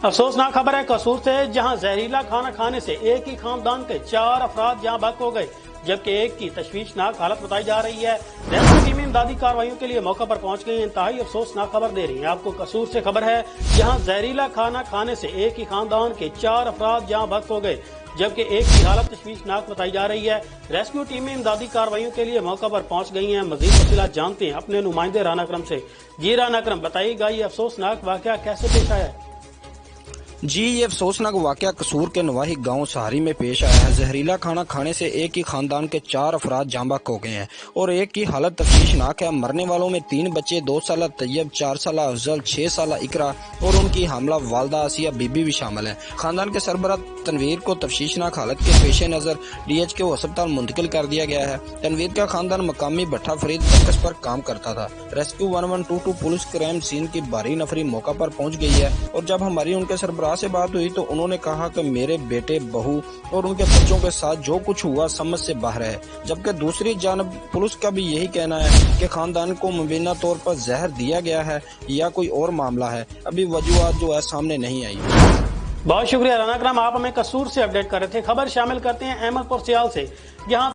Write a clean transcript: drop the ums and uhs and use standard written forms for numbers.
افسوسناک خبر ہے قصور سے، جہاں زہریلا کھانا کھانے سے ایک ہی خاندان کے 4 افراد جہاں بحق ہو گئے، جبکہ ایک کی تشویشناک حالت بتائی جا رہی ہے۔ ریسکیو ٹیمیں امدادی کارروائیوں کے لیے موقع پر پہنچ گئی ہیں۔ انتہائی افسوسناک خبر دے رہی ہیں آپ کو قصور سے خبر ہے، جہاں زہریلا کھانا کھانے سے ایک ہی خاندان کے 4 افراد جہاں بحق ہو گئے، جبکہ ایک کی حالت تشویشناک بتائی جا رہی ہے۔ ریسکیو ٹیمیں امدادی کارروائیوں کے لیے موقع پر پہنچ گئی ہیں۔ مزید تفصیلات جانتے ہیں اپنے نمائندے رانا اکرم سے۔ جی رانا اکرم، بتائیے گا یہ افسوسناک واقعہ کیسے پیش آیا ہے؟ جی، یہ افسوسناک واقعہ قصور کے نواحی گاؤں سہاری میں پیش آیا ہے۔ زہریلا کھانا کھانے سے ایک ہی خاندان کے 4 افراد جاں بحق ہو گئے ہیں اور ایک کی حالت تشویشناک ہے۔ مرنے والوں میں 3 بچے، 2 سالہ طیب، 4 سالہ افضل، 6 سالہ اقرا اور ان کی حاملہ والدہ آسیہ بی بی بھی شامل ہیں۔ خاندان کے سربراہ تنویر کو تشویشناک حالت کے پیش نظر DHQ ہسپتال منتقل کر دیا گیا ہے۔ تنویر کا خاندان مقامی بھٹا فرید مرکز پر کام کرتا تھا۔ ریسکیو 1122 پولیس کرائم سین کی بھاری نفری موقع پر پہنچ گئی ہے اور جب ہماری ان کے سربراہ سے بات ہوئی تو انہوں نے کہا کہ میرے بیٹے، بہو اور ان کے بچوں کے ساتھ جو کچھ ہوا سمجھ سے باہر ہے، جبکہ دوسری جانب پولیس کا بھی یہی کہنا ہے کہ خاندان کو مبینہ طور پر زہر دیا گیا ہے یا کوئی اور معاملہ ہے۔ ابھی وجوہات جو ہے سامنے نہیں آئی۔ بہت شکریہ رانا اکرم، آپ ہمیں قصور سے اپڈیٹ کر رہے تھے۔ خبر شامل کرتے ہیں احمد پور سیال سے، جہاں